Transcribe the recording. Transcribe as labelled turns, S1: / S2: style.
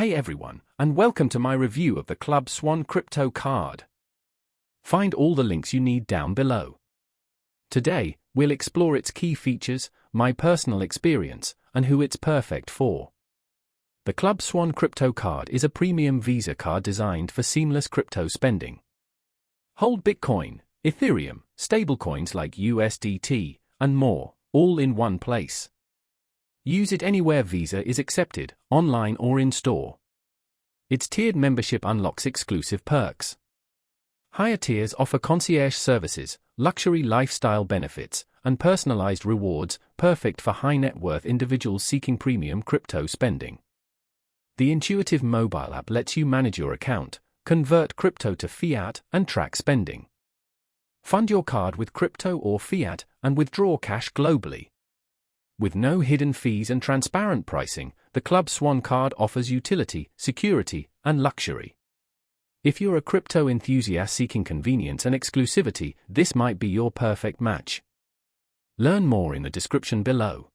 S1: Hey everyone, and welcome to my review of the Club Swan crypto card. Find all the links you need down below. Today, we'll explore its key features, my personal experience, and who it's perfect for. The Club Swan crypto card is a premium Visa card designed for seamless crypto spending. Hold Bitcoin, Ethereum, stablecoins like USDT, and more, all in one place. Use it anywhere Visa is accepted, online or in-store. Its tiered membership unlocks exclusive perks. Higher tiers offer concierge services, luxury lifestyle benefits, and personalized rewards, perfect for high-net-worth individuals seeking premium crypto spending. The intuitive mobile app lets you manage your account, convert crypto to fiat, and track spending. Fund your card with crypto or fiat, and withdraw cash globally. With no hidden fees and transparent pricing, the Club Swan card offers utility, security, and luxury. If you're a crypto enthusiast seeking convenience and exclusivity, this might be your perfect match. Learn more in the description below.